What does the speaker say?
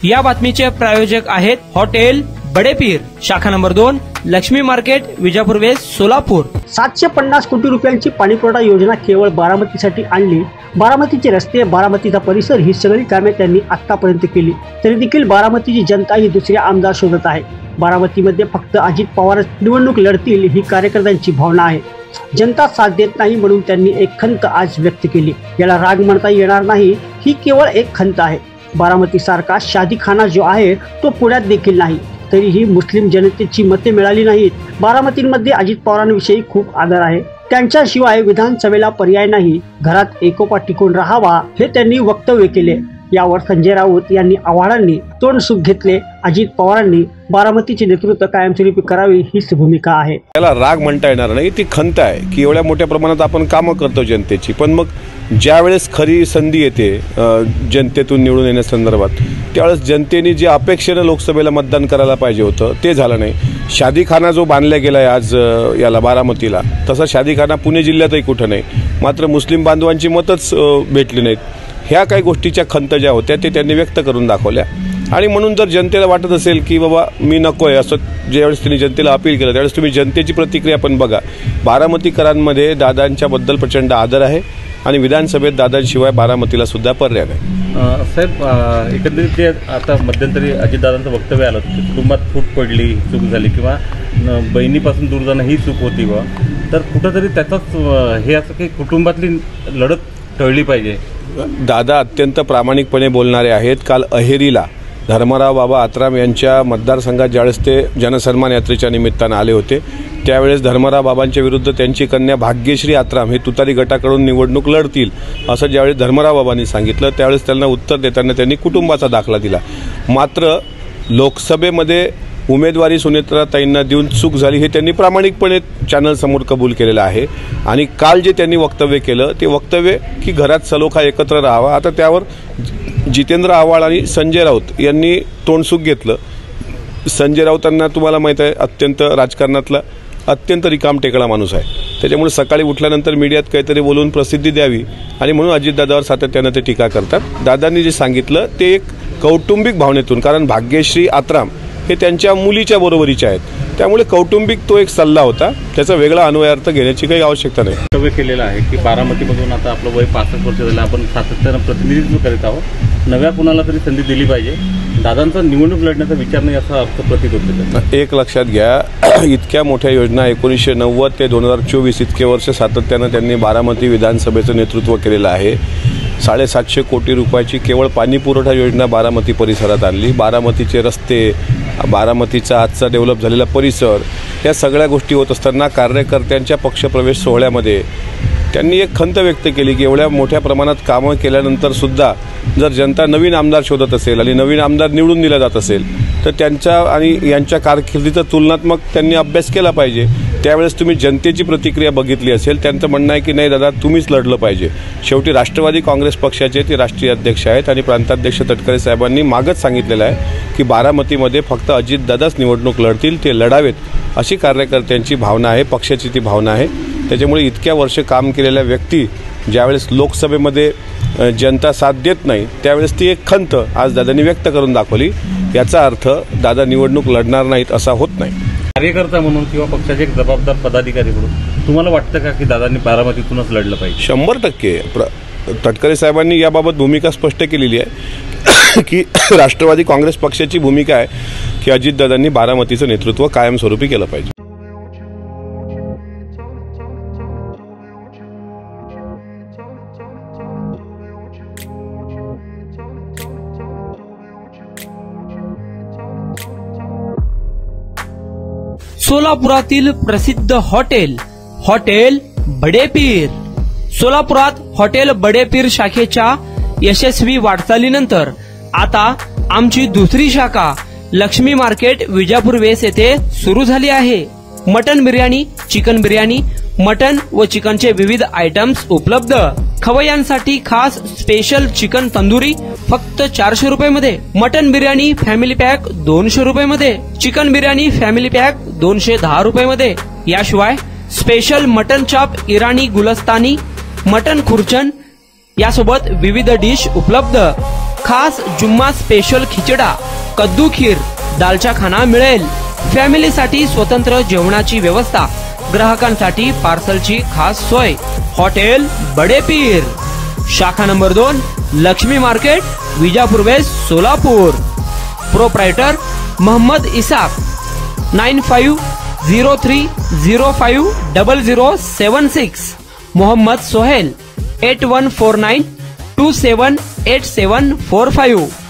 या बातमीचे प्रायोजक आहेत हॉटेल बडेपीर, शाखा number 2, Laxmi market, Vijapur west, Solapur. 750 कोटी रुपयांची पाणीपुरवठा योजना केवळ बारामतीसाठी आणली। बारामतीचे रस्ते, बारामतीचा परिसर ही सगळी कामे त्यांनी आतापर्यंत केली, तरी देखील बारामतीची जनता ही दुसरे आमदार शोधत आहे। बारामतीमध्ये फक्त अजित पवार निवडणूक लढतील ही कार्यकर्त्यांची भावना आहे। जनता साथ देत नाही म्हणून त्यांनी एक खंत आज व्यक्त केली। याला राग म्हणता येणार नाही, ही केवळ एक खंत आहे। बारामती सारखा शादीखाना जो आहे तो पुण्यात देखील नाही, तरीही मुस्लिम जनतेची मते मिळाली नाहीत। बारामतीमध्ये अजित पवारांविषयी खूप आदर आहे, त्यांच्याशिवाय विधानसभेला पर्याय नाही, घरात एकोपा टिकून राहावा हे त्यांनी वक्तव्य केले। यावर संजय राऊत यांनी आव्हाडांनी तोंड सुख घेतले। अजित पवारांनी बारामतीचे नेतृत्व कायमस्वरूपी करावे हीच भूमिका आहे। त्याला राग म्हणता येणार नाही, ती खंत आहे की एवढ्या मोठ्या प्रमाणात आपण कामं करतो जनतेची, पण मग ज्यावेळेस खरी संधी येते जनतेतून निवडून येण्यासंदर्भात, त्यावेळेस जनतेने जे अपेक्षेनं लोकसभेला मतदान करायला पाहिजे होतं ते झालं नाही। शादीखाना जो बांधला गेला आहे आज याला बारामतीला, तसा शादीखाना पुणे जिल्ह्यातही कुठं नाही, मात्र मुस्लिम बांधवांची मतच भेटली नाहीत। ह्या काही गोष्टीच्या खंत ज्या होत्या ते त्यांनी व्यक्त करून दाखवल्या, आणि म्हणून जर जनतेला वाटत असेल की बाबा मी नकोय असं ज्यावेळेस त्यांनी जनतेला अपील केलं, त्यावेळेस तुम्ही जनतेची प्रतिक्रिया पण बघा। बारामतीकरांमध्ये दादांच्याबद्दल प्रचंड आदर आहे आणि विधानसभेत दादांशिवाय बारामतीला सुद्धा पर्याय नाही। साहेब, एकंदरीत जे आता मध्यंतरी अजितदादांचं वक्तव्य आलं की कुटुंबात फूट पडली, चूक झाली किंवा बहिणीपासून दूर जाणं ही चूक होती बा, तर कुठंतरी त्याचाच हे असं की कुटुंबातली लढत टळली पाहिजे। दादा अत्यंत प्रामाणिकपणे बोलणारे आहेत। काल अहेरीला धर्मराव बाबा आत्राम यांच्या मतदारसंघात ज्यावेळेस ते जनसन्मान यात्रेच्या निमित्तानं आले होते, त्यावेळेस धर्मराव बाबांच्या विरुद्ध त्यांची कन्या भाग्यश्री आत्राम हे तुतारी गटाकडून निवडणूक लढतील असं ज्यावेळेस धर्मराव बाबांनी सांगितलं, त्यावेळेस त्यांना उत्तर देताना त्यांनी कुटुंबाचा दाखला दिला। मात्र लोकसभेमध्ये उमेदवारी सुनेत्राताईंना देऊन चूक झाली हे त्यांनी प्रामाणिकपणे चॅनलसमोर कबूल केलेलं आहे। आणि काल जे त्यांनी वक्तव्य केलं ते वक्तव्य की घरात सलोखा एकत्र राहावा, आता त्यावर जितेंद्र आव्हाड आणि संजय राऊत यांनी तोंडसुख घेतलं। संजय राऊतांना तुम्हाला माहीत आहे अत्यंत राजकारणातला अत्यंत रिकामटेकडा माणूस आहे, त्याच्यामुळे सकाळी उठल्यानंतर मीडियात काहीतरी बोलून प्रसिद्धी द्यावी आणि म्हणून अजितदादावर सातत्यानं ते टीका करतात। दादांनी जे सांगितलं ते एक कौटुंबिक भावनेतून, कारण भाग्यश्री आत्राम हे त्यांच्या मुलीच्या बरोबरीचे आहेत, त्यामुळे कौटुंबिक तो एक सल्ला होता, त्याचा वेगळा अन्वयार्थ घेण्याची काही आवश्यकता नाही। वक्तव्य केलेलं आहे की बारामतीमधून आता आपलं वय 65 वर्ष झालं, आपण सातत्यानं प्रतिनिधित्व करीत आहोत, नव्या कुणाला तरी संधी दिली पाहिजे, दादांचा निवडणूक लढण्याचा विचार नाही असा अर्थ प्रतीत होतो। एक लक्षात घ्या, इतक्या मोठ्या योजना 1990 ते 2024 इतके वर्ष सातत्यानं त्यांनी बारामती विधानसभेचं नेतृत्व केलेलं आहे। 750 कोटी रुपयाची केवळ पाणी पुरवठा योजना बारामती परिसरात आणली। बारामतीचे रस्ते, बारामतीचा आजचा डेव्हलप झालेला परिसर, या सगळ्या गोष्टी होत असताना कार्यकर्त्यांच्या पक्षप्रवेश सोहळ्यामध्ये त्यांनी एक खंत व्यक्त केली की एवढ्या मोठ्या प्रमाणात कामं केल्यानंतर सुद्धा जर जनता नवीन आमदार शोधत असेल आणि नवीन आमदार निवडून दिला जात असेल तर त्यांच्या आणि यांच्या कारकिर्दीचा तुलनात्मक त्यांनी अभ्यास केला पाहिजे। त्यावेळेस तुम्ही जनतेची प्रतिक्रिया बघितली असेल, त्यांचं म्हणणं आहे की नाही दादा तुम्हीच लढलं पाहिजे। शेवटी राष्ट्रवादी काँग्रेस पक्षाचे ते राष्ट्रीय अध्यक्ष आहेत आणि प्रांताध्यक्ष तटकरे साहेबांनी मागच सांगितलेलं आहे की बारामतीमध्ये फक्त अजितदादाच निवडणूक लढतील, ते लढावेत अशी कार्यकर्त्यांची भावना आहे, पक्षाची ती भावना आहे। त्याच्यामुळे इतक्या वर्ष काम केलेल्या व्यक्ती ज्यावेळेस लोकसभेमध्ये जनता साथ देत नाही त्यावेळेस ती एक खंत आज दादांनी व्यक्त करून दाखवली। याचा अर्थ दादा निवडणूक लढणार नाहीत असा होत नाही। कार्यकर्ता म्हणून किंवा पक्षाचे एक जबाबदार पदाधिकारी म्हणून तुम्हाला वाटतं का की दादांनी बारामतीतूनच लढलं पाहिजे? 100% तटकरे साहेबांनी याबाबत भूमिका स्पष्ट केलेली आहे की राष्ट्रवादी काँग्रेस पक्षाची भूमिका आहे की अजितदादांनी बारामतीचं नेतृत्व कायमस्वरूपी केलं पाहिजे। सोलापुरातील प्रसिद्ध हॉटेल बडेपीर। सोलापुरात हॉटेल बडेपीर शाखेच्या यशस्वी वाटचालीनंतर आता आमची दुसरी शाखा लक्ष्मी मार्केट, विजापूर वेस्ट येथे सुरू झाली आहे। Mutton biryani, chicken biryani, mutton व चिकनचे विविध आयटम्स उपलब्ध। खवय्यांसाठी खास स्पेशल चिकन तंदुरी फक्त 400 रुपये, मटन बिर्याणी फॅमिली पॅक 200 रुपये, चिकन बिर्याणी फॅमिली पॅक 210 रुपये। याशिवाय स्पेशल मटन चाप, इराणी गुलस्तानी, मटन खुर्चन यासोबत विविध डिश उपलब्ध। खास जुम्मा स्पेशल खिचडा, कद्दू खीर, दालचा खाना मिळेल. फॅमिलीसाठी स्वतंत्र जेवणाची व्यवस्था, ग्राहकांसाठी पार्सलची खास सोय. हॉटेल बडे पीर, शाखा number 2, Laxmi market, Vijapur west, Solapur. Proprietor Mohammed Isaq. 9503050076. Mohammed Sohail. 8149278745.